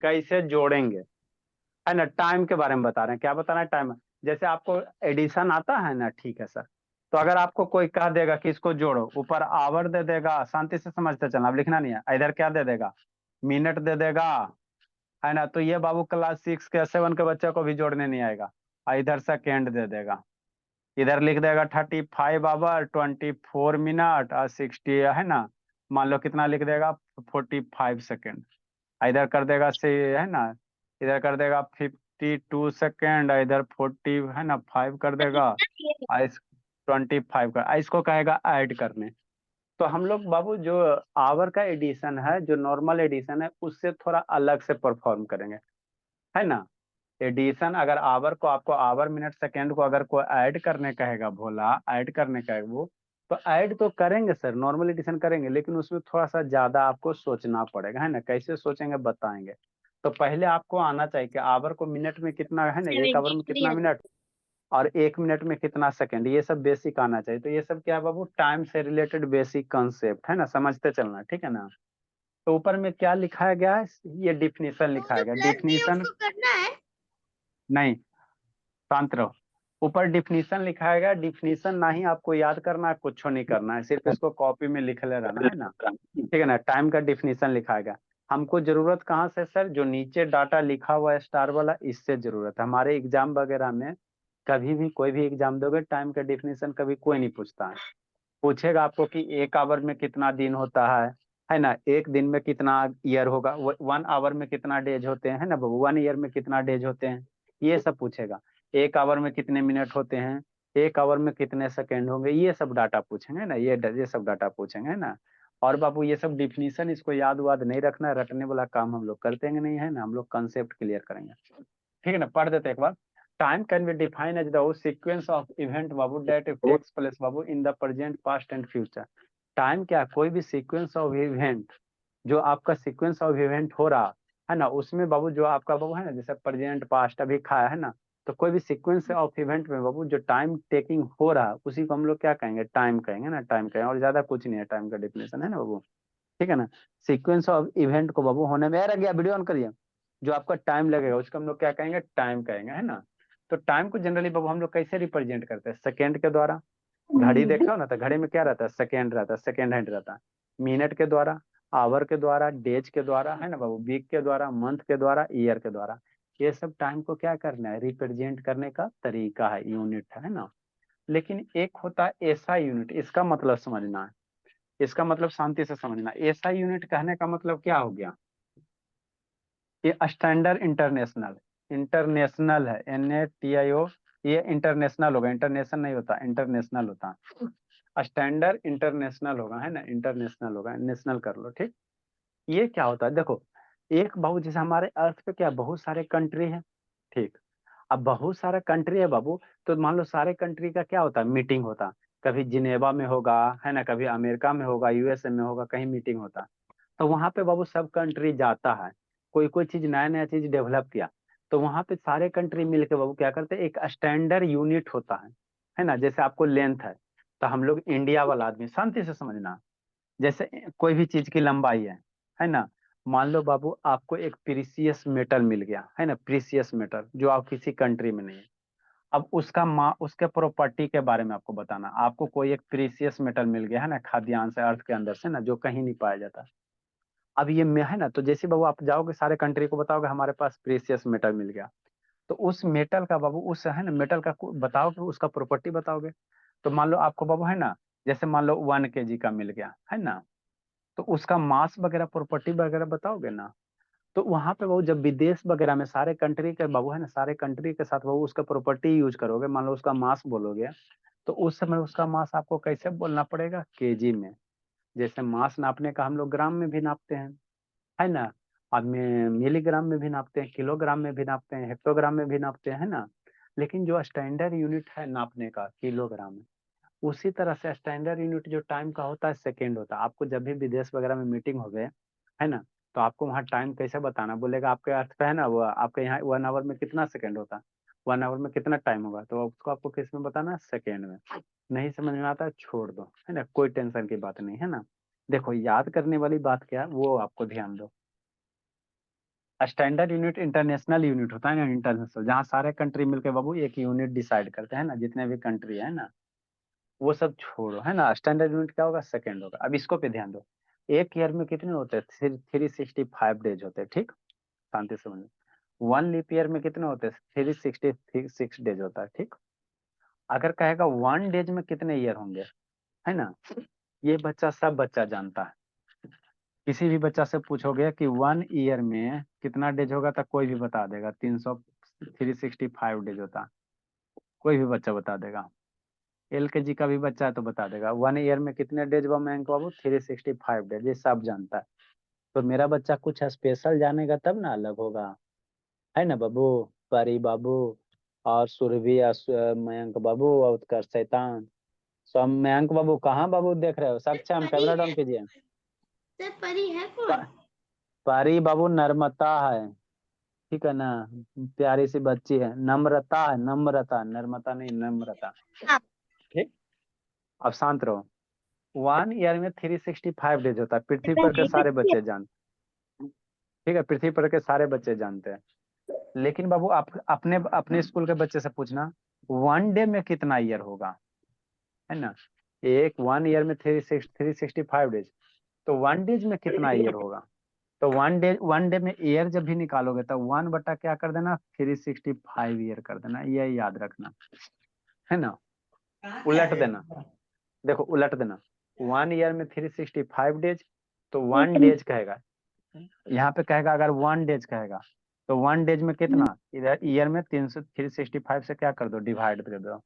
कैसे जोड़ेंगे, है ना। टाइम के बारे में बता रहे हैं, क्या बता रहे हैं, टाइम। जैसे आपको एडिशन आता है ना, ठीक है सर। तो अगर आपको कोई कह देगा कि इसको जोड़ो, ऊपर आवर दे देगा, शांति से समझते चलना, अब लिखना नहीं है, इधर क्या दे देगा, मिनट दे देगा, है ना। तो ये बाबू क्लास 6 के 7 के बच्चे को भी जोड़ने नहीं आएगा। और इधर सेकेंड दे देगा, इधर लिख देगा 35 आवर 24 मिनट और 60, है ना। मान लो कितना लिख देगा, 45 सेकेंड। इधर कर देगा से, है ना, इधर कर देगा 52 सेकेंड, इधर 40, है ना, 5 कर देगा। और इस 25 का, इसको कहेगा ऐड करने। तो हम लोग बाबू जो आवर का एडिशन है, जो नॉर्मल एडिशन है, उससे थोड़ा अलग से परफॉर्म करेंगे, है ना। एडिशन अगर आवर को, आपको आवर मिनट सेकेंड को अगर कोई ऐड करने कहेगा, भोला ऐड करने कहेगा वो, तो ऐड तो करेंगे सर, नॉर्मल एडिशन करेंगे, लेकिन उसमें थोड़ा सा ज्यादा आपको सोचना पड़ेगा, है ना। कैसे सोचेंगे बताएंगे। तो पहले आपको आना चाहिए कि आवर को मिनट में कितना, है ना, एक आवर में कितना मिनट, और 1 मिनट में कितना सेकंड, ये सब बेसिक आना चाहिए। तो ये सब क्या है बाबू, टाइम से रिलेटेड बेसिक कंसेप्ट, है ना, समझते चलना, ठीक है ना। तो ऊपर में क्या लिखाया गया है, ये डिफिनीशन तो लिखाया जो गया, प्लस नहीं है डिफिनीशन। उसको करना है। नहीं, शांत रहो। ऊपर डिफिनीशन लिखाया गया, डिफिनीशन ना ही आपको याद करना है, कुछ नहीं करना है, सिर्फ इसको कॉपी में लिख ले रहना, है ना, ठीक है ना। टाइम का डिफिनीशन लिखाया गया। हमको जरूरत कहाँ से सर, जो नीचे डाटा लिखा हुआ है स्टार वाला, इससे जरूरत है। हमारे एग्जाम वगैरह में कभी भी कोई भी एग्जाम दोगे, टाइम का डिफिनीशन कभी कोई नहीं पूछता है। पूछेगा आपको कि 1 आवर में कितना दिन होता है ना, एक दिन में कितना ईयर होगा, 1 आवर में कितना डेज होते हैं, है ना बाबू, 1 ईयर में कितना डेज होते हैं, ये सब पूछेगा। 1 आवर में कितने मिनट होते हैं, 1 आवर में कितने सेकेंड होंगे, ये सब डाटा पूछेंगे ना, ये सब डाटा पूछेंगे, है ना। और बाबू ये सब डिफिनीशन, इसको याद वाद नहीं रखना, रटने वाला काम हम लोग करते हैं नहीं, है ना। हम लोग कंसेप्ट क्लियर करेंगे, ठीक है ना। पढ़ देते एक बार। Time can be defined as the sequence of event बाबू दैट टेक्स प्लेस बाबू in the present past and future. Time क्या, कोई भी सीक्वेंस ऑफ इवेंट, जो आपका सीक्वेंस ऑफ इवेंट हो रहा है ना, उसमें बाबू जो आपका बाबू है ना, जैसे प्रेजेंट पास्ट अभी खाया है ना, तो कोई भी सीक्वेंस ऑफ इवेंट में बाबू जो टाइम टेकिंग हो रहा है, उसी को हम लोग क्या कहेंगे, टाइम कहेंगे ना, टाइम कहेंगे। और ज्यादा कुछ नहीं है टाइम का डेफिनेशन, है ना बाबू, ठीक है ना। सीक्वेंस ऑफ इवेंट को बाबू होने में, यार गया वीडियो ऑन करिए, जो आपका टाइम लगेगा उसको हम लोग क्या कहेंगे, टाइम कहेंगे, है ना। तो टाइम को जनरली बाबू हम लोग कैसे रिप्रेजेंट करते हैं, सेकेंड के द्वारा। घड़ी देखा हो ना, तो घड़ी में क्या रहता है, सेकेंड रहता है, सेकेंड हैंड रहता है। मिनट के द्वारा, आवर के द्वारा, डेज के द्वारा, है ना बाबू, वीक के द्वारा, मंथ के द्वारा, ईयर के द्वारा। ये सब टाइम को क्या करना है, रिप्रेजेंट करने का तरीका है, यूनिट है ना। लेकिन एक होता है ऐसा यूनिट, इसका मतलब समझना है, इसका मतलब शांति से समझना। ऐसा यूनिट कहने का मतलब क्या हो गया, ये स्टैंडर्ड इंटरनेशनल, इंटरनेशनल है, NATIO, ये इंटरनेशनल होगा, इंटरनेशनल नहीं होता, इंटरनेशनल होता। स्टैंडर्ड इंटरनेशनल होगा, है ना, इंटरनेशनल होगा, नेशनल कर लो, ठीक। ये क्या होता है देखो, एक बाबू जैसे हमारे अर्थ पे क्या बहुत सारे कंट्री है, ठीक। अब बहुत सारा कंट्री है बाबू, तो मान लो सारे कंट्री का क्या होता है, मीटिंग होता। कभी जिनेवा में होगा, है ना, कभी अमेरिका में होगा, USA में होगा, कहीं मीटिंग होता। तो वहां पे बाबू सब कंट्री जाता है, कोई कोई चीज नया नया चीज डेवलप किया, तो वहां पे सारे कंट्री मिलके बाबू क्या करते हैं, एक स्टैंडर्ड यूनिट होता है ना। जैसे आपको लेंथ है, तो हम लोग इंडिया वाला आदमी, शांति से समझना, जैसे कोई भी चीज की लंबाई है ना। मान लो बाबू आपको एक प्रीसियस मेटल मिल गया, है ना, प्रीसियस मेटल जो आप किसी कंट्री में नहीं है। अब उसका उसके प्रॉपर्टी के बारे में आपको बताना, आपको कोई एक प्रीसियस मेटल मिल गया है ना, खाद्यान्न से, अर्थ के अंदर से ना, जो कहीं नहीं पाया जाता। अब ये में है ना, तो जैसे बाबू आप जाओगे सारे कंट्री को बताओगे हमारे पास प्रीसियस मेटल मिल गया, तो उस मेटल का बाबू, उस है ना मेटल का बताओगे, उसका प्रॉपर्टी बताओगे। तो मान लो आपको बाबू है ना, जैसे मान लो 1 kg का मिल गया है ना, तो उसका मास वगैरह प्रॉपर्टी वगैरह बताओगे ना। तो वहां पे बाबू जब विदेश वगैरह में सारे कंट्री के बाबू है ना, सारे कंट्री के साथ बाबू उसका प्रॉपर्टी यूज करोगे, मान लो उसका मास बोलोगे, तो उस समय उसका मास आपको कैसे बोलना पड़ेगा, केजी में। जैसे मास नापने का हम लोग ग्राम में भी नापते हैं, है ना। और मिलीग्राम में भी नापते हैं, किलोग्राम में भी नापते हैं, हेक्टोग्राम में भी नापते हैं, है ना। लेकिन जो स्टैंडर्ड यूनिट है नापने का, किलोग्राम में। उसी तरह से स्टैंडर्ड यूनिट जो टाइम का होता है, सेकेंड होता है। आपको जब भी विदेश वगैरह में मीटिंग हो गए, है ना, तो आपको वहाँ टाइम कैसे बताना, बोलेगा आपके अर्थ पे है ना, वो आपके यहाँ 1 आवर में कितना सेकंड होता है, 1 आवर में कितना टाइम होगा, तो उसको आपको किस में बताना है, सेकेंड में। नहीं समझ में आता है छोड़ दो, है ना, कोई टेंशन की बात नहीं, है ना। देखो याद करने वाली बात क्या है, वो आपको ध्यान दो। स्टैंडर्ड यूनिट इंटरनेशनल यूनिट होता है ना, इंटरनेशनल, जहाँ सारे कंट्री मिलके बाबू एक यूनिट डिसाइड करते हैं ना, जितने भी कंट्री है ना, वो सब छोड़ो, है ना। स्टैंडर्ड यूनिट क्या होगा, सेकंड होगा। अब इसको पे ध्यान दो, एक ईयर में कितने होते हैं, 365 डेज होते हैं, ठीक, शांति से समझो। 1 लीप ईयर में कितने होते हैं, 366 डेज होता है, ठीक। अगर कहेगा 1 डेज में कितने ईयर होंगे, है ना, ये बच्चा सब बच्चा जानता है। किसी भी बच्चा से पूछोगे कि 1 ईयर में कितना डेज होगा तो कोई भी बता देगा, 365 डेज होता, कोई भी बच्चा बता देगा। LKG का भी बच्चा है तो बता देगा 1 ईयर में कितने डेज बा मयंक बाबू, 365 डेज, ये सब जानता है। तो मेरा बच्चा कुछ स्पेशल जानेगा तब ना अलग होगा, है ना बाबू। परी बाबू और सुरभि मयंक बाबू और उत्कर्ष शैतान। सो मयंक बाबू कहाँ बाबू देख रहे हो, सक्षम कैमरा डाउन कीजिए। परी है कौन? परी बाबू नर्मता है, ठीक है ना, प्यारी सी बच्ची है, नम्रता है, नम्रता, नर्मता नहीं, नम्रता, ठीक। अब शांत रहो। 1 ईयर में 365 डेज होता है, पृथ्वी पर के सारे बच्चे जानते, ठीक है, पृथ्वी पर के सारे बच्चे जानते हैं। लेकिन बाबू आप अपने अपने स्कूल के बच्चे से पूछना 1 डे में कितना ईयर होगा, है ना। 1 ईयर में 365 डेज, तो 1 डेज में कितना ईयर होगा। तो 1 डे में ईयर जब भी निकालोगे तो 1 बटा क्या कर देना, 365 ईयर कर देना, ये याद रखना, है ना। उलट देना, देखो उलट देना, 1 ईयर में 365 डेज, तो 1 डेज कहेगा, यहाँ पे कहेगा अगर 1 डेज कहेगा तो 1 डेज में कितना, इधर ईयर में 365 से क्या कर दो, डिवाइड कर दो,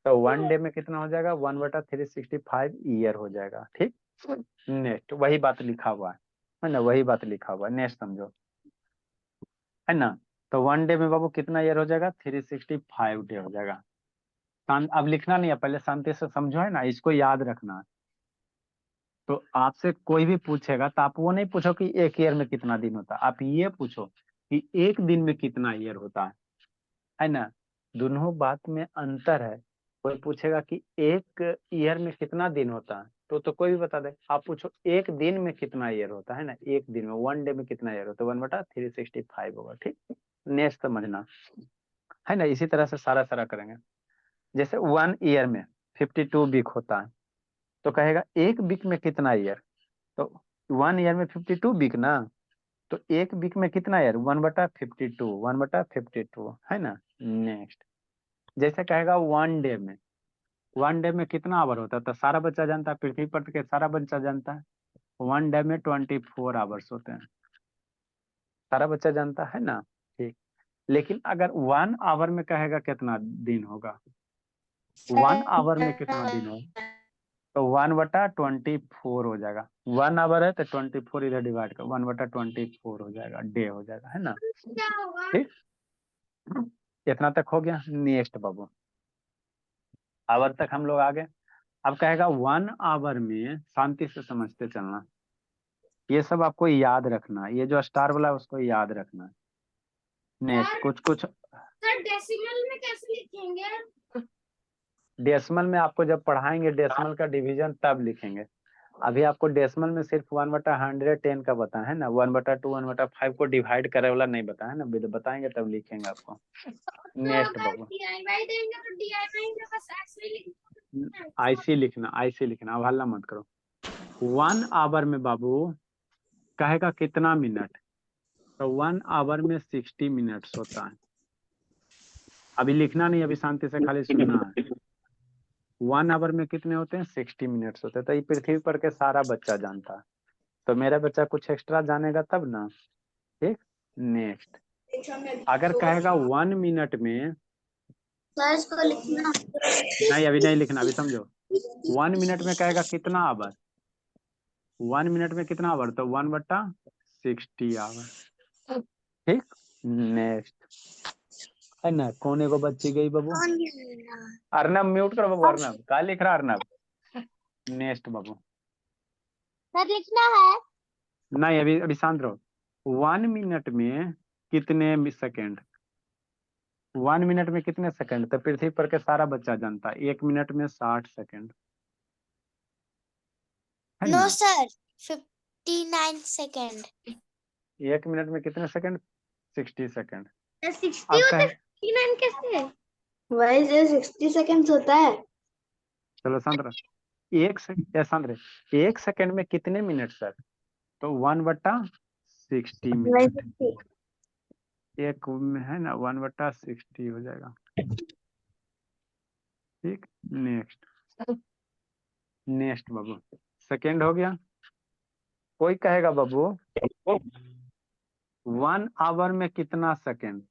तो 1 डे में कितना हो जाएगा, 1/365 ईयर हो जाएगा, ठीक। नेक्स्ट वही बात लिखा हुआ है ना, वही बात लिखा हुआ है, नेक्स्ट समझो, है ना। तो 1 डे में बाबू कितना ईयर हो जाएगा, 365 डे हो जाएगा। अब लिखना नहीं है, पहले शांति से समझो, है ना, इसको याद रखना है। तो आपसे कोई भी पूछेगा तो आप वो नहीं पूछो कि एक ईयर में कितना दिन होता है, आप ये पूछो कि एक दिन में कितना ईयर होता है ना। दोनों बात में अंतर है। कोई पूछेगा कि एक ईयर में कितना दिन होता है तो कोई भी बता दे, आप पूछो एक दिन में कितना ईयर होता है ना, एक दिन में 1 डे में कितना ईयर होता है, 1/365 होगा, ठीक। नेक्स्ट समझना, है ना। इसी तरह से सारा सारा करेंगे। जैसे 1 ईयर में 52 वीक होता है, तो कहेगा एक वीक में कितना ईयर, तो 1 ईयर में 52 वीक ना, तो एक वीक में कितना ईयर, 1/52, 1/52, है ना। नेक्स्ट जैसे कहेगा 1 डे में कितना आवर होता है, तो सारा बच्चा जानता है, पृथ्वी पर के सारा बच्चा जानता है, 1 डे में 24 आवर्स होते हैं, सारा बच्चा जानता है ना, ठीक। लेकिन अगर 1 आवर में कहेगा कितना दिन होगा, 1 आवर में कितना दिन होगा, तो 1/24 हो जाएगा। 1 आवर है तो 24 इधर डिवाइड कर, 1/24 हो जाएगा, डे हो जाएगा, है ना, ठीक। इतना तक हो गया। नेक्स्ट बाबू, आवर तक हम लोग आ गए। अब कहेगा 1 आवर में, शांति से समझते चलना, ये सब आपको याद रखना, ये जो स्टार वाला है उसको याद रखना। नेक्स्ट कुछ कुछ सर डेसिमल में कैसे लिखेंगे? डेसिमल में आपको जब पढ़ाएंगे डेसिमल का डिवीजन तब लिखेंगे। अभी आपको डेसिमल में सिर्फ 1/110 का बता है ना, 1/2 1/5 को डिवाइड करे वाला नहीं बता है ना, बताएंगे तब लिखेंगे आपको। नेक्स्ट बाबू, IC लिखना, IC लिखना, अब हल्ला मत करो। 1 आवर में बाबू कहेगा कितना मिनट, तो 1 आवर में 60 मिनट्स होता है। अभी लिखना नहीं, अभी शांति से खाली सुनना है। 1 आवर में कितने होते हैं, 60 मिनट्स होते हैं। तो ये पृथ्वी पर के सारा बच्चा जानता है, तो मेरा बच्चा कुछ एक्स्ट्रा जानेगा तब ना, ठीक। नेक्स्ट अगर कहेगा 1 मिनट में, इसको लिखना नहीं अभी नहीं लिखना, अभी समझो। 1 मिनट में कहेगा कितना आवर, 1 मिनट में कितना आवर, तो 1/60 आवर, ठीक। नेक्स्ट, है ना, कोने को बच्ची गई बाबू, अर्नब म्यूट करो बाबू, अर्नब क्या लिख रहा अर्नब। नेक्स्ट बाबू, सर लिखना है। नहीं अभी अभी शांत रहो। 1 मिनट में कितने सेकंड, 1 मिनट में कितने सेकंड, तो पृथ्वी पर के सारा बच्चा जानता है, 1 मिनट में 60 सेकंड, है नो ना। Sir 59 second. 1 मिनट में कितने सेकंड? 60 सेकंड। 60 अब होता है, कहे 59 कैसे? वही जो 60 सेकंड्स होता है। चलो शांत रहो। 1 सेकंड में कितने मिनट सर? तो 1/60 मिनट। एक में है ना 1/60 हो जाएगा। ठीक, नेक्स्ट बाबू, सेकंड हो गया। कोई कहेगा बाबू 1 आवर में कितना सेकंड?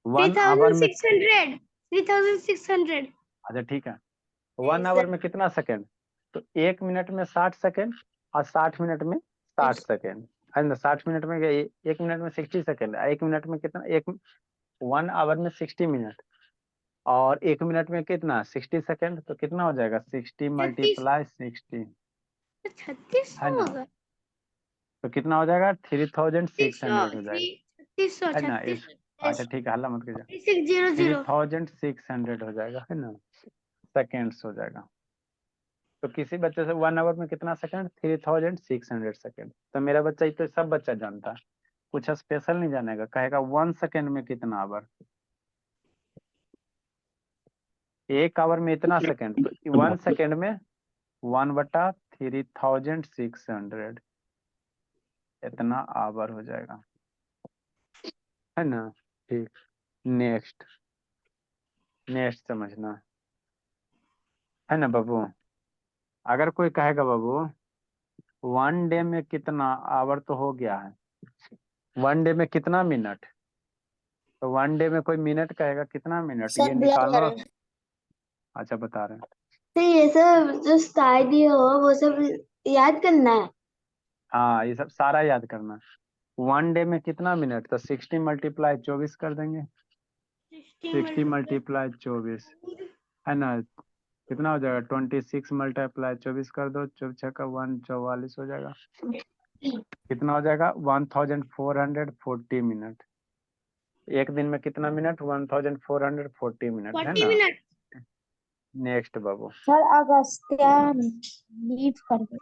1 आवर में 3600 3600। अच्छा ठीक है, 1 आवर में कितना सेकंड? तो 1 मिनट में 60 सेकंड और 60 मिनट में 60 सेकंड है ना। 60 मिनट में 1 मिनट में 60 सेकंड, 1 मिनट में कितना? 1 आवर में 60 मिनट और 1 मिनट में कितना? 60 सेकंड। तो कितना हो जाएगा? 60 मल्टीप्लाई 60 3600 है ना। होगा। तो कितना हो जाएगा? 3600 हो जाएगा 3600 है ना। अच्छा ठीक है, हल्ला मत कीजिए। 3600। 3600 हो जाएगा है ना, सेकेंड्स हो जाएगा। तो किसी बच्चे से 1 आवर में कितना सेकंड? 3600 सेकंड। तो मेरा बच्चा, ये तो सब बच्चा जानता है, कुछ स्पेशल नहीं जानेगा, कहेगा 1 सेकंड में कितना आवर? 1 आवर में इतना सेकंड, तो 1 सेकंड में 1/3600 इतना आवर हो जाएगा है ना। ठीक, नेक्स्ट समझना है ना बाबू। अगर कोई कहेगा बाबू 1 डे में कितना आवर, तो हो गया है 1 डे में कितना मिनट? तो 1 डे में कोई मिनट कहेगा कितना मिनट, ये सब ब्लर निकालो। है। अच्छा बता रहे हैं। तो ये सब जो स्टार दिए हो वो सब याद करना है। हाँ ये सब सारा याद करना। 1 डे में कितना मिनट? तो 60 मल्टीप्लाई 24 कर देंगे। 60 मल्टीप्लाई 24 है ना, कितना हो जाएगा? 26 मल्टीप्लाई 24 कर दो, 144 हो जाएगा। कितना हो जाएगा? 1440 मिनट। एक दिन में कितना मिनट? 1440 मिनट है 40 ना। मिनट। नेक्स्ट बाबू, सर अगस्त्या लीव कर दो।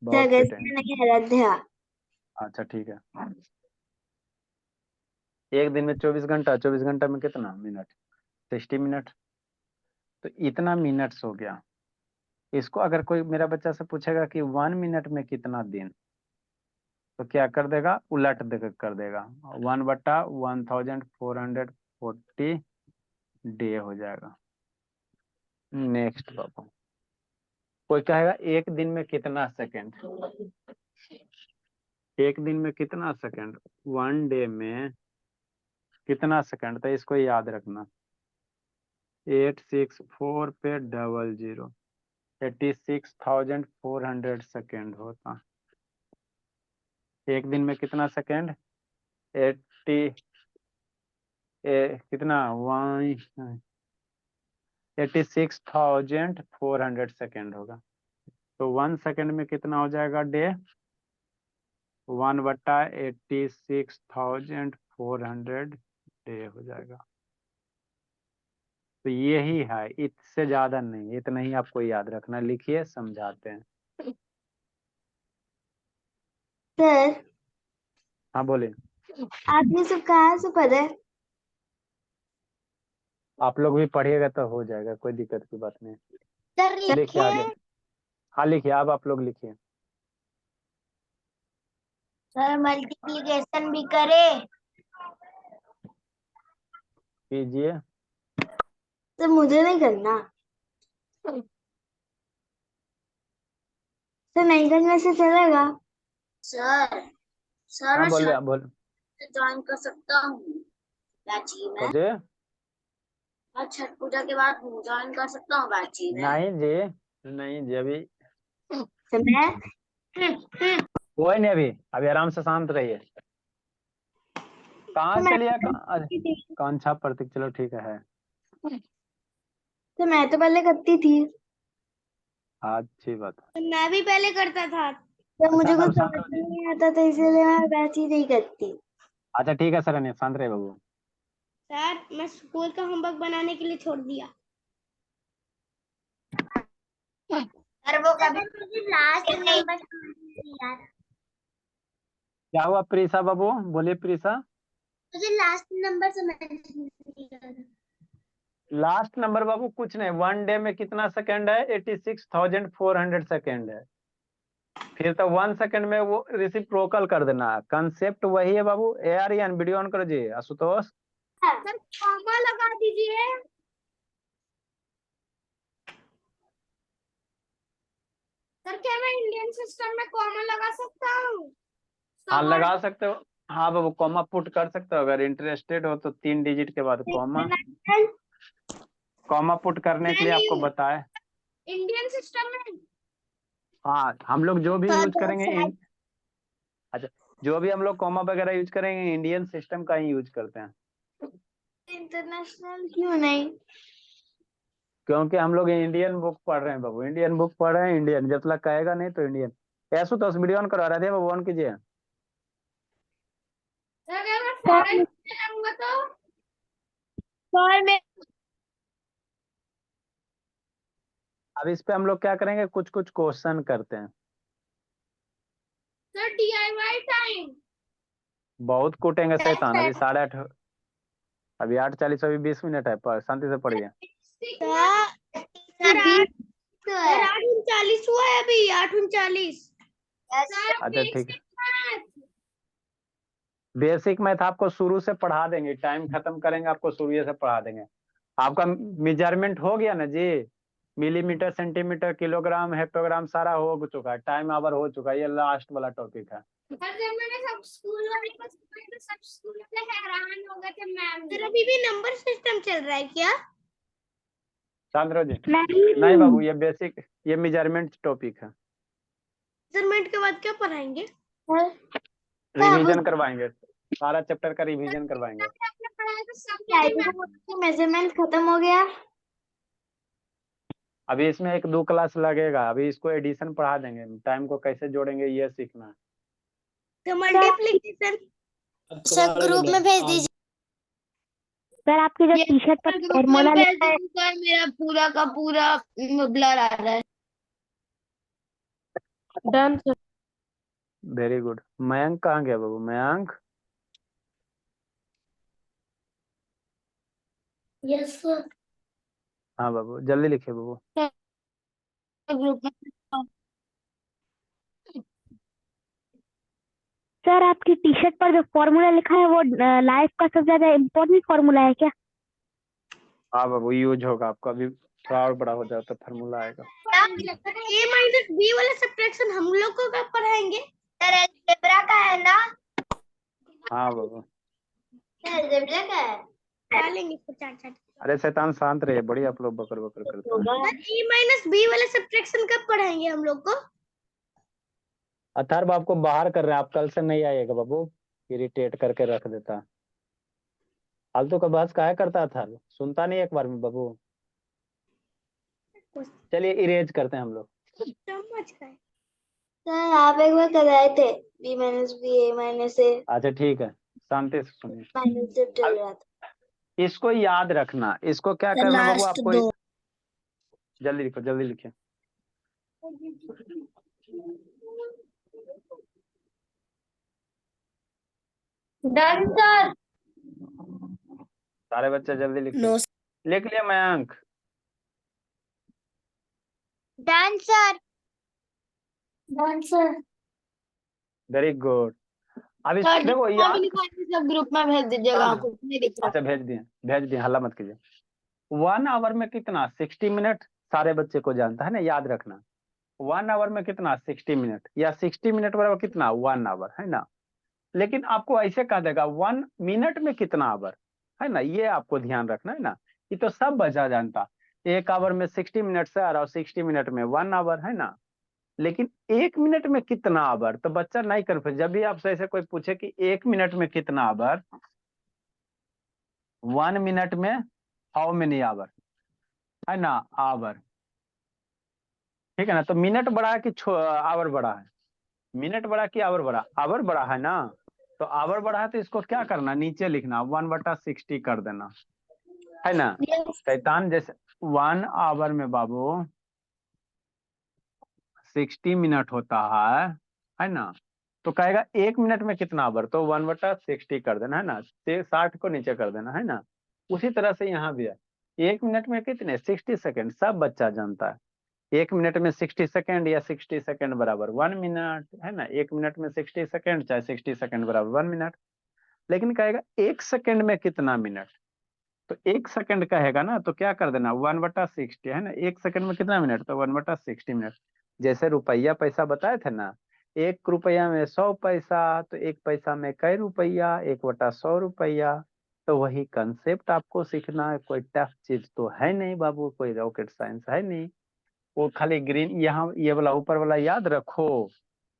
बहुत से टाइम। अगस्त्या नहीं, आराध्या। अच्छा ठीक है, एक दिन में 24 घंटा, 24 घंटा में कितना मिनट? 60 मिनट। तो इतना मिनट्स हो गया। इसको अगर कोई मेरा बच्चा से पूछेगा कि 1 मिनट में कितना दिन, तो क्या कर देगा? उलट कर देगा, 1/1440 डे हो जाएगा। नेक्स्ट बाबू, कोई कहेगा एक दिन में कितना सेकंड? एक दिन में कितना सेकंड? 1 डे में कितना सेकंड? तो इसको याद रखना, 864 पे 00 86,400 सेकेंड होता। एक दिन में कितना सेकेंड? 86,400 सेकेंड होगा। तो 1 सेकेंड में कितना हो जाएगा? डे 1/86,400 डे हो जाएगा। तो यही है, इससे ज्यादा नहीं, इतना ही आपको याद रखना। लिखिए, समझाते हैं। सर हाँ बोले। आपने सब कहाँ से पढ़ा है? आप लोग भी पढ़िएगा तो हो जाएगा, कोई दिक्कत की बात नहीं। सर लिखिए आगे। हाँ लिखिए, अब आप लोग लिखिए। सर मल्टीप्लिकेशन भी करे। कीजिए। सर मुझे नहीं करना। सर नहीं करने से चलेगा? सर हाँ सर बोले, आप बोले। ज्वाइन कर सकता हूँ बैची में? खोजे। छठ पूजा के बाद ज्वाइन कर सकता हूँ बैची में? नहीं जी, नहीं जी, अभी सर मैं कोई नहीं, अभी अभी आराम से शांत रहिए। कहाँ तो मैं से लिया? कौन सा प्रतीक? चलो ठीक है। तो मैं तो पहले करती थी। हाँ अच्छी बात। तो मैं भी पहले करता था। तो मुझे शांत कुछ रहो, शांत समझ रहो जी। नहीं आता था, इसीलिए मैं बैची नहीं करती। अच्छा ठीक है सर, नहीं शांत रहे बाबू। सर मैं स्कूल का होमवर्क बनाने के लिए छोड़ दिया। और वो कभी लास्ट नंबर यार, क्या हुआ प्रीसा बाबू, बोलिए प्रीसा। मुझे लास्ट नंबर समझ नहीं आ रहा। लास्ट नंबर बाबू कुछ नहीं, 1 डे में कितना सेकंड है, 86,400 सेकंड है। फिर तो 1 सेकंड में वो रिसिप्रोकल कर देना, कंसेप्ट वही है बाबू। ARN वीडियो ऑन करो जी आशुतोष। सर कॉमा लगा दीजिए। सर क्या मैं इंडियन सिस्टम में कॉमा लगा सकता हूँ? हाँ लगा सकते हो, हाँ बाबू कॉमा पुट कर सकते हो, अगर इंटरेस्टेड हो तो 3 डिजिट के बाद कॉमा। कॉमा पुट करने के लिए आपको बताए। इंडियन सिस्टम में हाँ हम लोग जो भी यूज करेंगे अच्छा, जो भी हम लोग कॉमा वगैरह यूज करेंगे इंडियन सिस्टम का ही यूज करते हैं, इंटरनेशनल क्यों नहीं? क्योंकि हम लोग इंडियन बुक पढ़ रहे हैं बाबू, इंडियन बुक पढ़ रहे हैं, इंडियन जब तक कहेगा नहीं तो इंडियन। ऐसो तो वीडियो ऑन करवा रहे थे बाबू, ऑन कीजिए। सर अगर मैं फॉरेन में जाऊंगा तो सर मैं अब इस पे हम लोग क्या करेंगे, कुछ कुछ क्वेश्चन करते हैं। Sir DIY time. बहुत कूटेंगे शैतान, अभी 8:30, अभी 8:40, अभी 20 मिनट है, पर शांति से पढ़िए। सर 8:39 हुआ है अभी 8:39। अच्छा ठीक है, बेसिक मैथ आपको शुरू से पढ़ा देंगे, टाइम खत्म करेंगे आपको शुरू से पढ़ा देंगे। आपका मेजरमेंट हो गया ना जी, मिलीमीटर सेंटीमीटर किलोग्राम हेक्टोग्राम सारा हो चुका है, टाइम आवर हो चुका है, ये लास्ट वाला टॉपिक है। सर जब मैंने सब स्कूल वाले को सिखाया तो सब स्कूल वाले हैरान हो गए थे मैम। सर अभी भी नंबर सिस्टम चल रहा है क्या? चंद्र जी नहीं बाबू, ये बेसिक, ये मेजरमेंट टॉपिक है, मेजरमेंट के बाद क्या पढ़ाएंगे? रिवीजन करवाएंगे, सारा चैप्टर का रिवीजन करवाएंगे। मेजरमेंट खत्म हो गया। अभी इसमें 1-2 क्लास लगेगा, अभी इसको एडिशन पढ़ा देंगे, टाइम को कैसे जोड़ेंगे ये सीखना है। तो मल्टीप्लिकेशन सर ग्रुप में भेज दीजिए। सर आपके जो टी शर्ट पर फॉर्मूला लिखा है, सर मेरा पूरा का पूरा ब्लर आ रहा है। Done sir. Very good. Mayank कहाँ गया बाबू, मयंक? Yes sir. हाँ बाबू जल्दी लिखिए बाबू। ग्रुप में सर आपकी टी शर्ट पर जो फॉर्मूला लिखा है वो लाइफ का सबसे ज्यादा इम्पोर्टेंट फॉर्मूला है क्या? हाँ बाबू यूज होगा आपका, अभी थोड़ा और बड़ा हो जाए तो फार्मूला आएगा। A माइनस B वाला सब्ट्रैक्शन हम लोग को कब पढ़ाएंगे? सर अलजेब्रा का है ना? हाँ बाबू। अलजेब्रा का है, डालेंगे इसको चाट। अरे शैतान शांत रहिए, बड़ी आप लोग बकर बकर करते हैं। सर A माइनस B वाला सब्ट्रैक्शन कब पढ़ाएंगे हम लोग को? अथर्व आपको बाहर कर रहे हैं, आप कल से नहीं आइएगा बाबू, इरिटेट करके रख देता। फालतू का बहस काहे करता था, सुनता नहीं एक बार में बाबू। चलिए इरेज करते हैं हम लोग। समझ गए सर, आप एक बार कराए थे B minus B A minus A अच्छा ठीक है, शांति से सुनिए। माइनस जब चल रहा था। इसको याद रखना, इसको क्या करना बाबू आपको, जल्दी लिखो जल्दी लिखिए। Done sir. सारे बच्चे जल्दी लिखिए। लिख लिया Mayank? Done sir. Done sir. Very good. अब इस देखो याद, सब ग्रुप में भेज दीजिएगा, कुछ नहीं दिख रहा। अच्छा भेज दिए, हल्ला मत कीजिए। 1 आवर में कितना, 60 मिनट, सारे बच्चे को जानता है ना, याद रखना। 1 आवर में कितना, 60 मिनट, या 60 मिनट बराबर कितना, 1 आवर, है ना। लेकिन आपको ऐसे कह देगा 1 मिनट में कितना आवर, है ना, ये आपको ध्यान रखना है ना। ये तो सब बच्चा जानता, 1 आवर में 60 मिनट से आ रहा, 60 मिनट में 1 आवर, है ना। लेकिन 1 मिनट में कितना आवर, तो बच्चा नहीं कर पाए। जब भी आपसे ऐसे कोई पूछे कि 1 मिनट में कितना आवर, 1 मिनट में हाउ मेनी आवर, है ना, आवर, ठीक है ना। तो मिनट बड़ा है कि आवर बड़ा है, मिनट बड़ा कि आवर बड़ा, आवर बड़ा है ना। तो आवर बड़ा है तो इसको क्या करना, नीचे लिखना 1/60 कर देना, है ना। शैतान जैसे 1 आवर में बाबू 60 मिनट होता है ना। तो कहेगा 1 मिनट में कितना आवर, तो 1/60 कर देना है ना, 60 को नीचे कर देना है ना। उसी तरह से यहाँ भी है, 1 मिनट में कितने 60 सेकंड, सब बच्चा जानता है। 1 मिनट में 60 सेकंड या 60 सेकंड बराबर 1 मिनट है ना। 1 मिनट में 60 सेकंड चाहे 60 सेकंड बराबर 1 मिनट। लेकिन कहेगा 1 सेकंड में कितना मिनट, तो 1 सेकंड कहेगा ना तो क्या कर देना 1/60 है ना। 1 सेकंड में कितना मिनट, तो 1/60 मिनट। जैसे रुपया पैसा बताए थे ना, 1 रुपया में 100 पैसा, तो 1 पैसा में कई रुपया, 1/100 रुपया। तो वही कंसेप्ट आपको सीखना है, कोई टफ चीज तो है नहीं बाबू, कोई रॉकेट साइंस है नहीं। वो खाली ग्रीन यहाँ ये वाला ऊपर वाला याद रखो।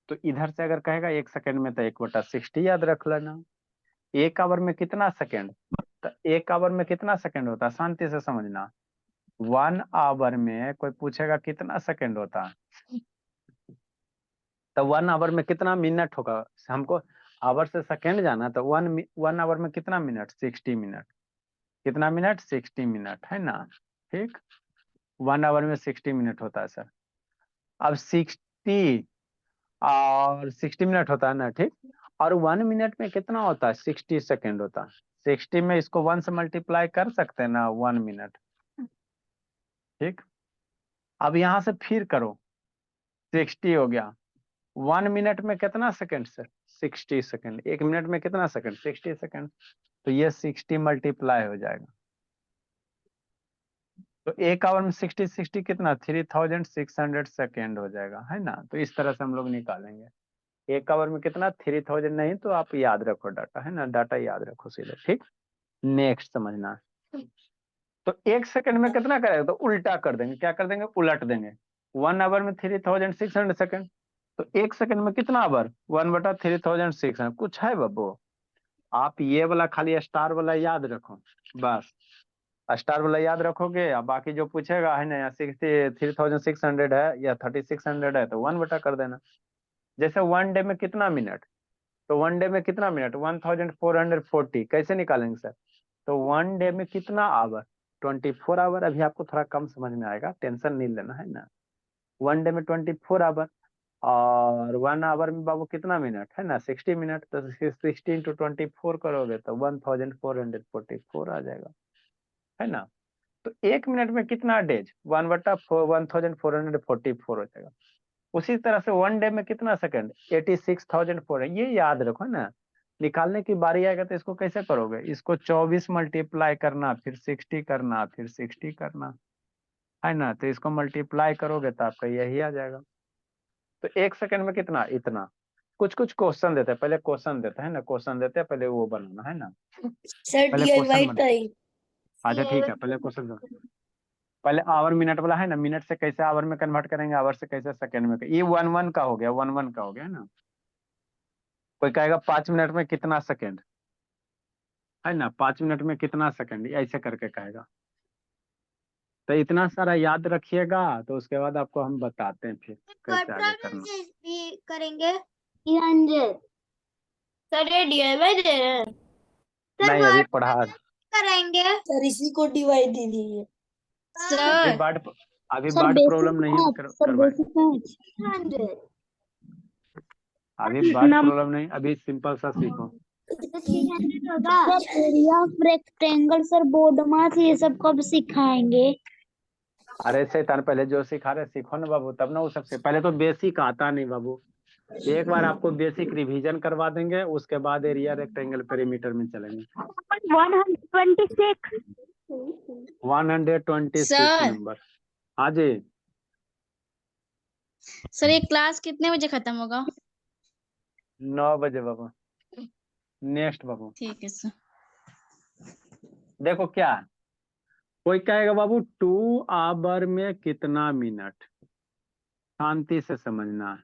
तो इधर से अगर कहेगा 1 सेकंड में, तो 1/60 याद रख लेना। 1 आवर में कितना सेकंड, तो 1 आवर में कितना सेकंड होता है, शांति से समझना। 1 आवर में कोई पूछेगा कितना सेकंड होता है, तो 1 आवर में कितना मिनट होगा, हमको आवर से सेकंड जाना, तो 1 आवर में कितना मिनट, 60 मिनट। कितना मिनट, 60 मिनट है ना। ठीक, 1 आवर में 60 मिनट होता है सर। अब 60 और 60 मिनट होता है ना, ठीक। और 1 मिनट में कितना होता है, 60 सेकंड होता है। 60 में इसको 1 से मल्टीप्लाई कर सकते हैं ना, 1 मिनट। ठीक, अब यहां से फिर करो, 60 हो गया। 1 मिनट में कितना सेकंड सर, 60 सेकंड। 1 मिनट में कितना सेकंड, 60 सेकंड। तो ये 60 मल्टीप्लाई हो जाएगा। तो 1 आवर में 60 कितना, 3600 सेकेंड हो जाएगा है ना। तो इस तरह से हम लोग निकालेंगे। 1 आवर में कितना, 3000 नहीं, तो आप याद रखो डाटा है ना, डाटा याद रखो सीधे। ठीक, नेक्स्ट समझना। तो 1 सेकंड में कितना करेगा, तो उल्टा कर देंगे, क्या कर देंगे, उलट देंगे। 1 आवर में 3600 सेकंड, तो 1 सेकंड में कितना आवर, 1/3600। कुछ है बाबू, आप ये वाला खाली स्टार वाला याद रखो बस। स्टार वाला याद रखोगे, अब बाकी जो पूछेगा है ना, यहाँ 3600 है या 3600 है, तो 1 कर देना। जैसे 1 डे में कितना मिनट, तो 1 डे में कितना मिनट, 1440। कैसे निकालेंगे सर, तो 1 डे में कितना आवर, 24 आवर। अभी आपको थोड़ा कम समझ में आएगा, टेंशन नहीं लेना है ना। 1 डे में 24 आवर, और 1 आवर में बाबू कितना मिनट है ना, 60 मिनट। तो 60 इंटू 24 करोगे तो 1444 आ जाएगा है ना। तो 1 मिनट में कितना डेज, 1/1444 हो जाएगा। उसी तरह से 1 डे में कितना सेकंड, 86,400। ये याद रखो ना। निकालने की बारी आएगा तो इसको कैसे करोगे, इसको 24 मल्टीप्लाई करना, फिर 60 करना, फिर 60 करना है ना। तो इसको मल्टीप्लाई करोगे तो आपका यही आ जाएगा। तो 1 सेकंड में कितना, इतना। कुछ कुछ क्वेश्चन देते हैं, पहले क्वेश्चन देते हैं ना, क्वेश्चन देते हैं पहले वो बनाना है ना। सर पहले DIY क्वेश्चन बना, टाइम। अच्छा ठीक है, पहले क्वेश्चन। पहले आवर मिनट वाला है ना, मिनट से कैसे आवर में कन्वर्ट करेंगे, आवर से कैसे सेकंड में। ये 1 का हो गया, 1 का हो गया है ना। कोई कहेगा 5 मिनट में कितना सेकंड है ना, 5 मिनट में कितना सेकंड, ऐसे करके कहेगा। तो इतना सारा याद रखिएगा, तो उसके बाद आपको हम बताते हैं फिर कैसे आगे करना। भी करेंगे 300। सर ये DIY दे रहे हैं। सर नहीं अभी वर्ड पढ़ा, करेंगे। सर इसी को DIY दे दीजिए। अभी सर वर्ड, अभी सर वर्ड बेसिक प्रॉब्लम नहीं मैथ, सर करवाए। Basic math. 100। अभी वर्ड नम प्रॉब्लम नहीं, अभी सिंपल सा सीखो। 300 होगा। Sir area of rectangle, sir board mass, ये सब कब सिखाएंगे? अरे शैतान, पहले जो सिखा रहे सीखो ना बाबू, तब ना वो सबसे पहले तो बेसिक आता नहीं बाबू। एक बार आपको बेसिक रिवीजन करवा देंगे, उसके बाद एरिया रेक्टेंगल पेरीमीटर में चलेंगे। 126। 126 सर नंबर। हाँ जी, सर ये क्लास कितने बजे खत्म होगा? 9 बजे बाबू। नेक्स्ट बाबू, ठीक है सर। देखो क्या है? कोई कहेगा बाबू 2 आवर में कितना मिनट, शांति से समझना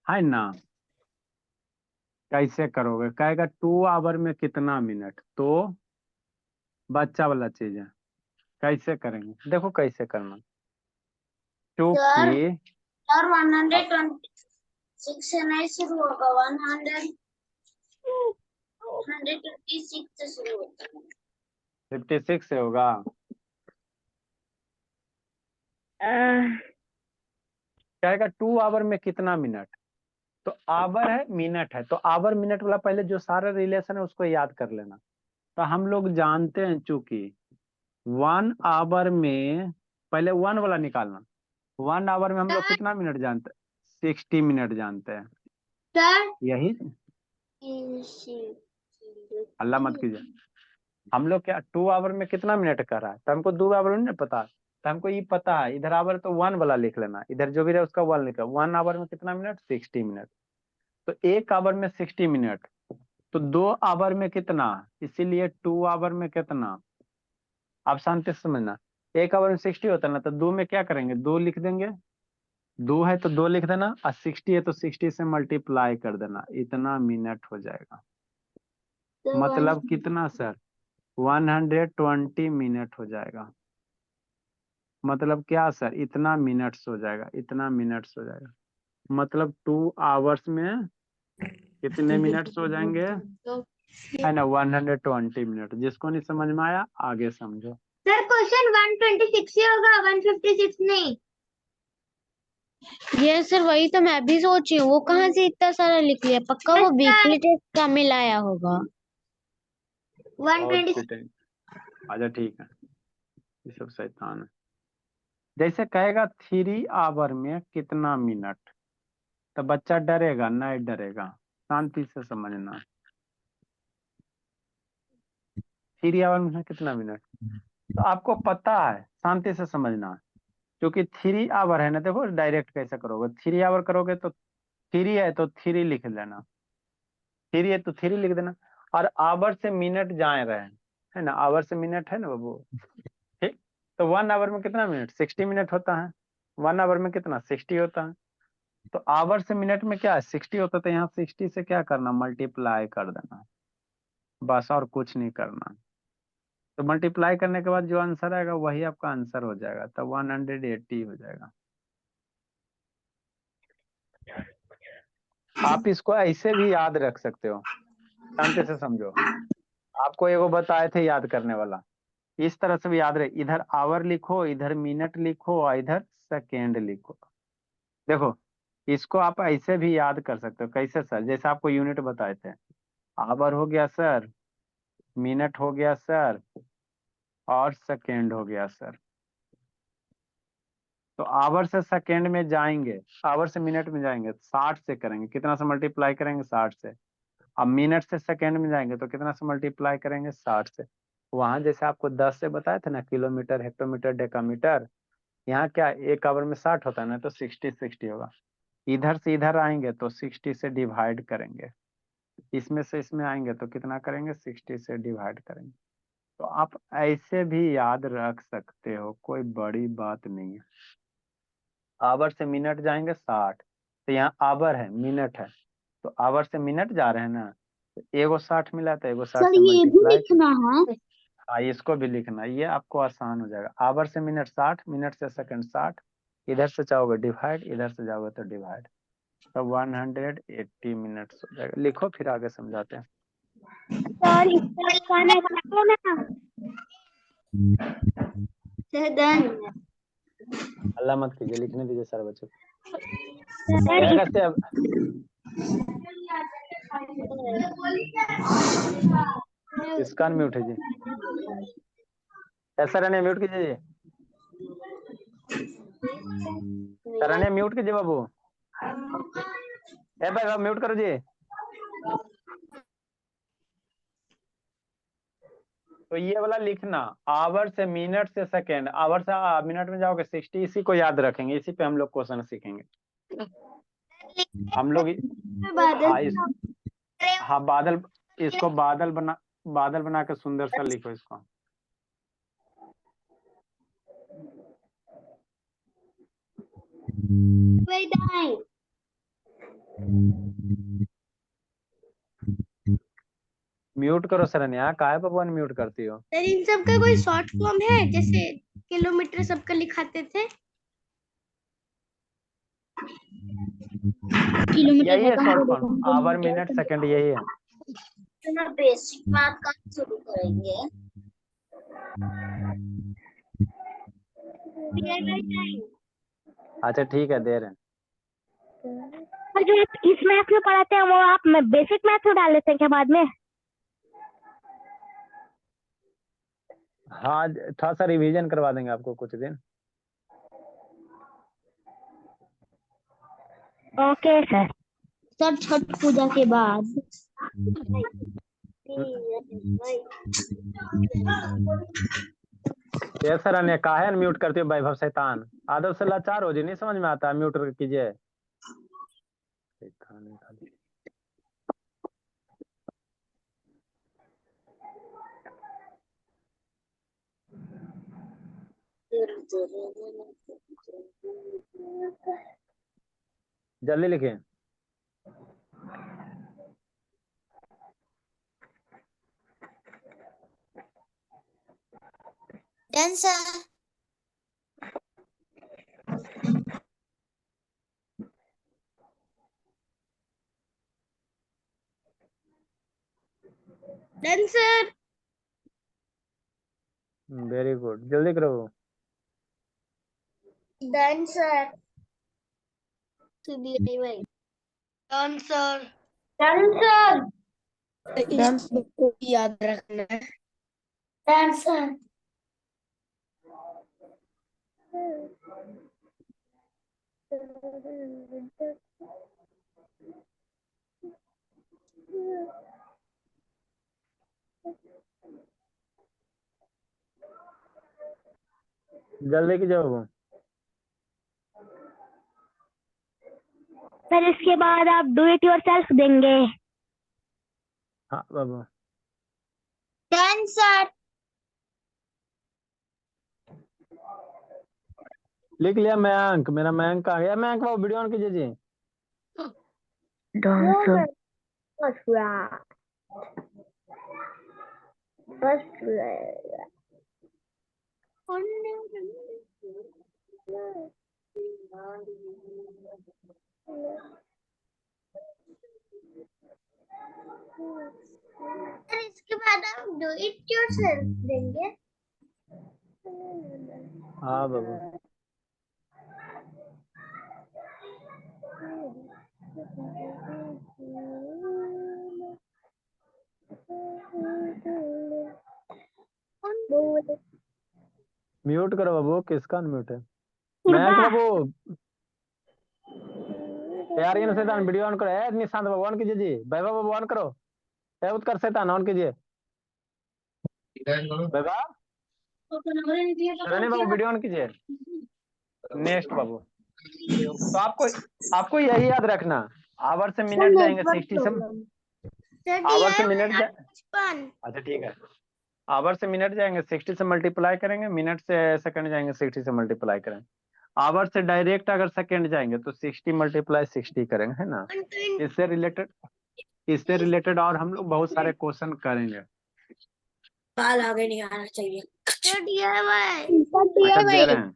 है ना। कैसे करोगे, कहेगा 2 आवर में कितना मिनट, तो बच्चा वाला चीज है। कैसे करेंगे, देखो कैसे करना। 2 सर की सर 126 से नहीं शुरू होगा, 126 से शुरू होता है। 56 से होगा। कहेगा 2 आवर में कितना मिनट, तो आवर है मिनट है, तो आवर मिनट वाला पहले जो सारा रिलेशन है उसको याद कर लेना। तो हम लोग जानते हैं चूंकि 1 आवर में पहले 1 वाला निकालना, 1 आवर में हम लोग कितना मिनट जानते हैं, 60 मिनट जानते हैं। सर यही अल्लाह मत कीजिए, हम लोग क्या 2 आवर में कितना मिनट कर रहा है, तो हमको 2 आवर नहीं पता, तो हमको ये पता है, इधर आवर तो 1 वाला लिख लेना, इधर जो भी रहे उसका 1 लिखा, 1 आवर में कितना मिनट, 60 मिनट। तो 1 आवर में 60 मिनट, तो 2 आवर में कितना, इसीलिए 2 आवर में कितना, आप शांति से समझना, 1 आवर में 60 होता है ना, तो 2 में क्या करेंगे, 2 लिख देंगे, 2 है तो 2 लिख देना, और 60 है तो 60 से मल्टीप्लाई कर देना, इतना मिनट हो जाएगा। मतलब कितना सर, 120 मिनट हो जाएगा। मतलब क्या सर, इतना मिनट्स हो जाएगा, इतना मिनट्स हो जाएगा। मतलब 2 आवर्स में कितने मिनट्स हो जाएंगे, है ना, 120 मिनट। जिसको नहीं समझ में आया आगे समझो। सर क्वेश्चन 126 ही होगा, 156 नहीं। ये सर वही तो मैं भी सोची हूँ, वो कहाँ से इतना सारा लिख लिया, पक्का वो वीकली टेस्ट का मिलाया होगा। 126 अच्छा ठीक है, ये सब शैतान है। जैसे कहेगा 3 आवर में कितना मिनट, तो बच्चा डरेगा नहीं, डरेगा, शांति से समझना। 3 आवर में कितना मिनट, तो आपको पता है, शांति से समझना, क्योंकि 3 आवर है ना, देखो डायरेक्ट कैसे करोगे, 3 आवर करोगे तो 3 है तो 3 लिख लेना, 3 है तो 3 लिख देना, और आवर से मिनट जाए रहे, है ना, आवर से मिनट है ना बाबू, ठीक। तो 1 आवर में कितना मिनट, 60 मिनट होता है, 1 आवर में कितना 60 होता है, तो आवर से मिनट में क्या है 60 होता है, तो यहाँ 60 से क्या करना, मल्टीप्लाई कर देना, बस और कुछ नहीं करना। तो मल्टीप्लाई करने के बाद जो आंसर आएगा वही आपका आंसर हो जाएगा, तो 180 हो जाएगा। आप इसको ऐसे भी याद रख सकते हो, शांति से समझो, आपको एगो बताए थे याद करने वाला, इस तरह से भी याद रहे, इधर आवर लिखो, इधर मिनट लिखो, और इधर सेकेंड लिखो। देखो इसको आप ऐसे भी याद कर सकते हो, कैसे सर, जैसे आपको यूनिट बताए थे, आवर हो गया सर, मिनट हो गया सर, और सेकेंड हो गया सर। तो आवर से सेकेंड में जाएंगे, आवर से मिनट में जाएंगे, 60 से करेंगे, कितना से मल्टीप्लाई करेंगे, 60 से। अब मिनट से सेकेंड में जाएंगे तो कितना से मल्टीप्लाई करेंगे, 60 से। वहां जैसे आपको 10 से बताया था ना, किलोमीटर, हेक्टोमीटर, डेकामीटर, यहाँ क्या 1 आवर में 60 होता है ना, तो 60 होगा। इधर से इधर आएंगे तो 60 से डिवाइड करेंगे, इसमें से इसमें आएंगे तो कितना करेंगे, 60 से डिवाइड करेंगे। तो आप ऐसे भी याद रख सकते हो, कोई बड़ी बात नहीं है। आवर से मिनट जाएंगे 60, तो यहाँ आवर है मिनट है, तो आवर से मिनट जा रहे हैं ना, तो एगो 60 मिला तो एगो 60 सर से ये भी मल्टीप्लाई। लिखना है। हाँ इसको भी लिखना, ये आपको आसान हो जाएगा। आवर से मिनट 60, मिनट से सेकंड 60, इधर से चाहोगे डिवाइड, इधर से जाओगे तो डिवाइड, तो 180 मिनट्स हो जाएगा। लिखो फिर आगे समझाते हैं। सर इसका आसान है, रखो ना। Sir done. अल्लाह मत कीजिए, लिखने दीजिए सारे बच्चों को। सर कहेगा से अब इसका म्यूट है जी, ऐसा रहने म्यूट कीजिए जी, रहने म्यूट कीजिए बाबू, ए भाई म्यूट करो जी। तो ये वाला लिखना, आवर से मिनट से सेकेंड, आवर से मिनट में जाओगे 60, इसी को याद रखेंगे, इसी पे हम लोग क्वेश्चन सीखेंगे हम लोग। हाँ हाँ बादल, इसको बादल बना के सुंदर सा लिखो इसको। म्यूट करो सरन्या, काहे भगवान म्यूट करती हो। सर इन सब का कोई शॉर्ट फॉर्म है, जैसे किलोमीटर सबका लिखाते थे। किलोमीटर यही है है short form, our minute second, यही है। तो ना बेसिक मैथ का शुरू करेंगे। अच्छा ठीक है, दे रहे हैं। और जो आप इस मैथ में पढ़ाते हैं वो आप बेसिक मैथ में डाल लेते हैं क्या बाद में? हाँ, थोड़ा सा रिवीजन करवा देंगे आपको कुछ दिन। Okay sir. सर छठ पूजा के बाद ये सर अन्य काहे अनम्यूट करते हो वैभव शैतान? आदत से लाचार हो जी, नहीं समझ में आता, म्यूट कीजिए। शैतान है खाली। जल्दी लिखिए। Done sir. Done sir. Very good, जल्दी करो। Done sir. Done sir. Done sir. इसको याद रखना है। Done sir. जल्दी कीजिए बाबू। सर इसके बाद आप डू इट योरसेल्फ देंगे? हाँ बाबू। Done sir. लिख लिया मयंक, मेरा मयंक आ गया। मयंक बाबू वीडियो ऑन कीजिए जी। Done sir. सर इसके बाद आप डू इट योरसेल्फ देंगे? हाँ बाबू। म्यूट करो बाबू, किसका अनम्यूट है? मयंक बाबू यार, ये शैतान वीडियो ऑन करो। ए निशांत बाबू ऑन कीजिए जी। वैभव बाबू ऑन करो। ए उत्कर शैतान ऑन कीजिए। वैभव रनी बाबू वीडियो ऑन कीजिए। नेक्स्ट बाबू। तो आपको यही याद रखना, आवर से मिनट जाएंगे 60 से, आवर से मिनट अच्छा ठीक है। आवर से मिनट जाएंगे 60 से मल्टीप्लाई करेंगे, मिनट से सेकंड जाएंगे 60 से मल्टीप्लाई करेंगे। आवर से डायरेक्ट अगर सेकंड जाएंगे तो 60 मल्टीप्लाई 60 करेंगे, है ना। इससे रिलेटेड और हम लोग बहुत सारे क्वेश्चन करेंगे। बाल आगे नहीं आना चाहिए। अच्छा दे रहे हैं,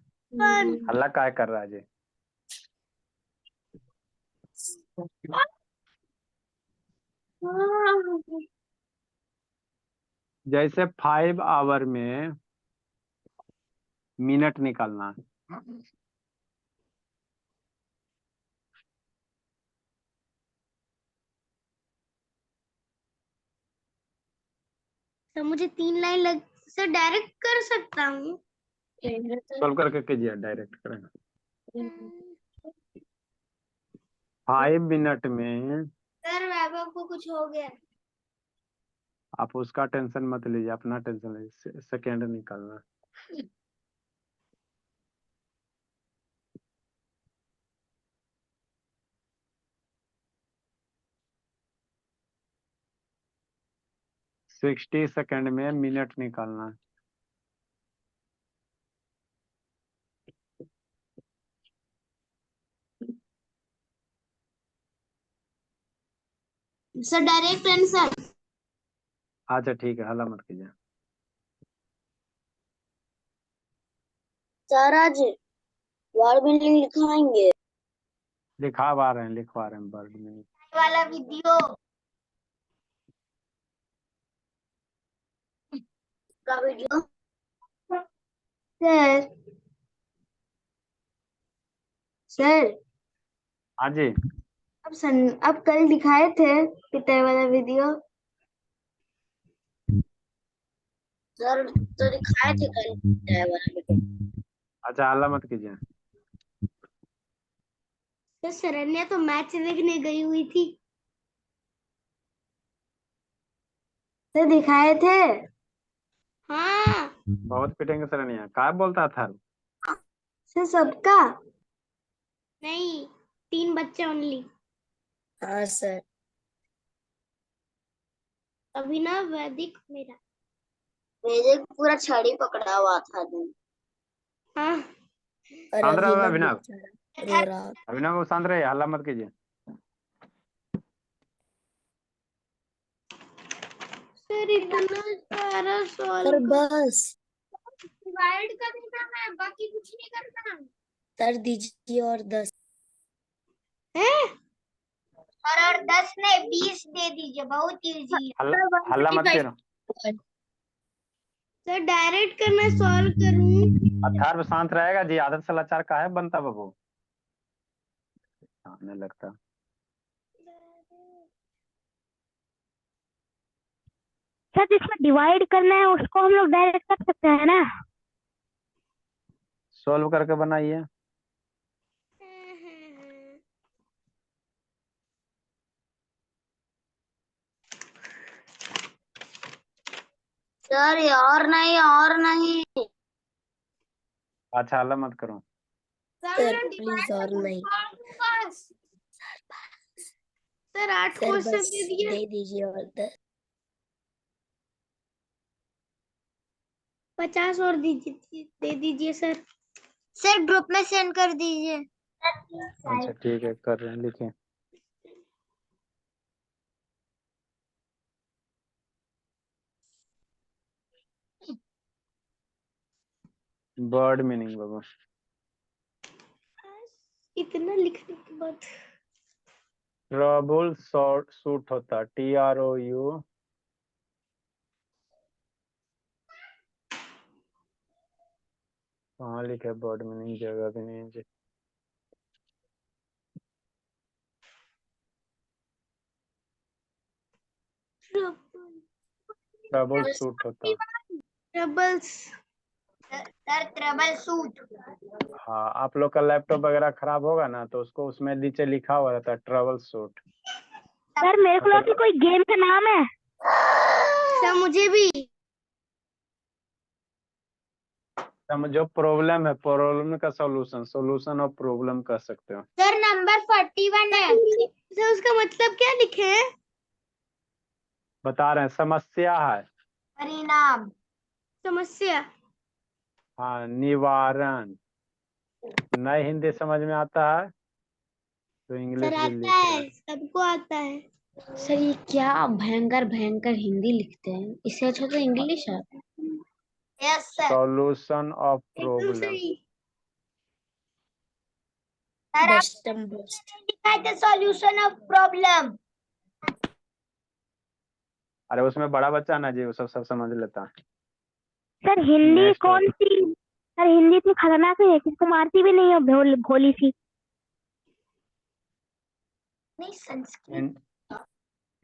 हल्ला काय कर रहा है जी। जैसे 5 आवर में मिनट निकालना है। तो मुझे 3 लाइन लग से डायरेक्ट कर सकता हूँ? सॉल्व करके कीजिए, डायरेक्ट करेंगे। 5 मिनट में सर वैभव को कुछ हो गया। आप उसका टेंशन मत लीजिए, अपना टेंशन लीजिए, सेकेंड निकालना। सिक्सटी सेकेंड में मिनट निकालना है। Sir direct answer. अच्छा ठीक है, हल्ला मत कीजिए। सर आज वर्ड मीनिंग लिखाएंगे। लिखवा रहे हैं वर्ड में। वाला वीडियो का वीडियो सर। सर हाँ जी, अब कल दिखाए थे पिटाई वाला वीडियो। सर तो दिखाए थे कल पिटाई वाला वीडियो। अच्छा हल्ला मत कीजिए। तो शरण्या तो मैच देखने गई हुई थी। तो दिखाए थे। हाँ बहुत पिटेंगे सरनिया, क्या बोलता था? सर सबका। नहीं, 3 बच्चे ओनली। हाँ सर। अभिनव, वैदिक, मेरा। मेरे पूरा छड़ी पकड़ा हुआ था दिन। हाँ और शांत रहो अभिनव अभिनव, बेचारा रो रहा था। अभिनव शांत रहिए, हल्ला मत कीजिए। सर इतना सारा सर सॉल्व बस डिवाइड करना है, बाकी कुछ नहीं करना कर दीजिए और 10। है। और 10 नहीं 20 दे दीजिए, बहुत इजी है। हल्ला मत करो। सर डायरेक्ट करना, सॉल्व करूं। अथर्व शांत रहेगा जी, आदत से लाचार का है बनता बाबू, आने लगता। सर जिसमें डिवाइड करना है उसको हम लोग डायरेक्ट कर सकते हैं ना? सोल्व करके बनाइए। सर और नहीं और नहीं। अच्छा हल्ला मत करो। सर प्लीज और नहीं। सर 8 सर क्वेश्चन बस दे दिए। दे दीजिए और 10। 50 और दीजिए, दे दीजिए सर। सर ग्रुप में सेंड कर दीजिए। अच्छा ठीक है, कर रहे हैं, लिखिए। बर्ड मीनिंग बाबू, इतना लिखने के बाद ट्रबल शॉर्ट सूट होता, TROU। कहाँ लिखे बर्ड मीनिंग, जगह भी नहीं है जी। ट्रबल सूट होता। ट्रबल्स। Sir trouble suit. हाँ, आप लोग का लैपटॉप वगैरह खराब होगा ना तो उसको उसमें नीचे लिखा हुआ रहता है ट्रबल सूट। सर मेरे को लगा कि कोई गेम का नाम है। सर मुझे भी। जो प्रॉब्लम है, प्रॉब्लम का सॉल्यूशन, सॉल्यूशन ऑफ प्रॉब्लम कर सकते हो। सर नंबर 41 है। सर उसका मतलब क्या लिखे हैं? बता रहे हैं, समस्या है। परिणाम। समस्या। हाँ, निवारण। नए हिंदी समझ में आता है तो इंग्लिश सर भी आता लिख रहे है, हैं। सबको आता है। सर ये क्या भयंकर भयंकर हिंदी लिखते हैं, इससे अच्छा तो इंग्लिश है। यस सर, सॉल्यूशन ऑफ एकदम प्रॉब्लम। सही। सर आप लिखा है सॉल्यूशन ऑफ प्रॉब्लम। अरे उसमें बड़ा बच्चा ना जी, वो सब समझ लेता है। सर हिंदी नेक्स्ट कौन सी? सर हिंदी इतनी खतरनाक है, किसको मारती भी नहीं है, भोली सी। नहीं संस्कृत।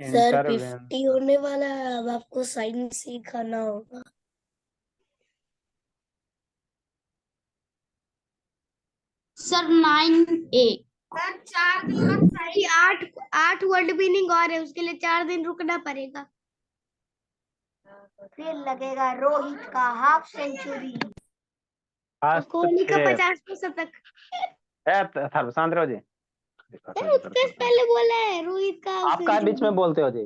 Sir intervention. 50 होने वाला है, अब आपको साइंस सिखाना होगा। Sir 9A। सर 4 दिन बाद सही 8 वर्ड मीनिंग और है, उसके लिए 4 दिन रुकना पड़ेगा। फिर लगेगा रोहित का हाफ सेंचुरी, कोहली का 50वां शतक। शांत रहो जी। सर उससे पहले बोला है रोहित का हाफ आप क्या बीच में सेंचुरी। बोलते हो जी?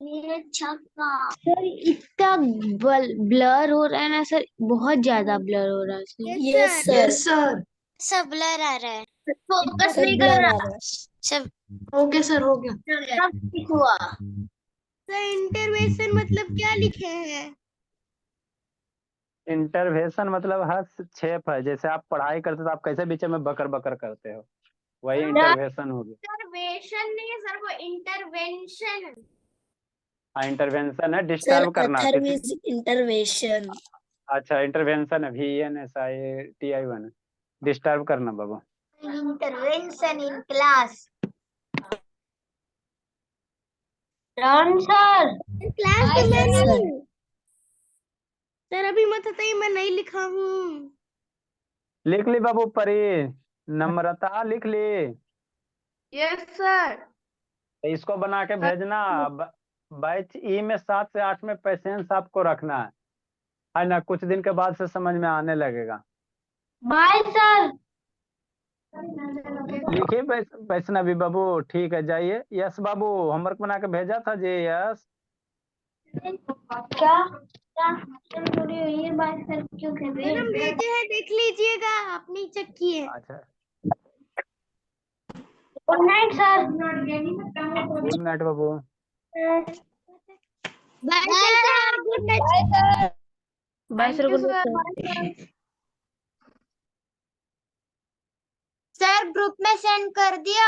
ये छक्का। सर इतना ब्लर हो रहा है ना सर, बहुत ज्यादा ब्लर हो रहा है। Yes sir. सब ब्लर आ रहा है, फोकस सर नहीं कर ब्लर आ रहा। रहा है। सब हो गया सर, हो गया। सब ठीक हुआ। सर इंटरवेंशन मतलब क्या लिखे हैं? इंटरवेंशन मतलब हस्तक्षेप है, जैसे आप पढ़ाई करते हो तो आप कैसे बीच में बकर बकर करते हो, वही इंटरवेंशन हो गया। इंटरवेंशन नहीं है सर, वो इंटरवेंशन है। हाँ, इंटरवेंशन है सर डिस्टर्ब करना अथर्व किसी। Is intervention. अच्छा इंटरवेंशन है, VNSITI1। डिस्टर्ब करना बाबू। Intervention in class. Rahul sir class में मैं नहीं। सर अभी मत बताइए, मैं नहीं लिखा हूँ। लिख ली बाबू परी, नम्रता लिख ली। Yes sir. तो इसको बना के भेजना। बैच ई में 7 से 8 में पेशेंस आपको रखना है ना, कुछ दिन के बाद से समझ में आने लगेगा। Bye sir. लिखिए वैष्णवी बाबू, ठीक है जाइए। यस बाबू होमवर्क बना के भेजा था जी। यस क्या ये बात सर क्यों कर रहे मैडम भेजे हैं, देख लीजिएगा, आपने चेक किए। अच्छा, good night sir. Good night बाबू। Bye sir, good night. Bye sir good night. Sir group में सेंड कर दिया।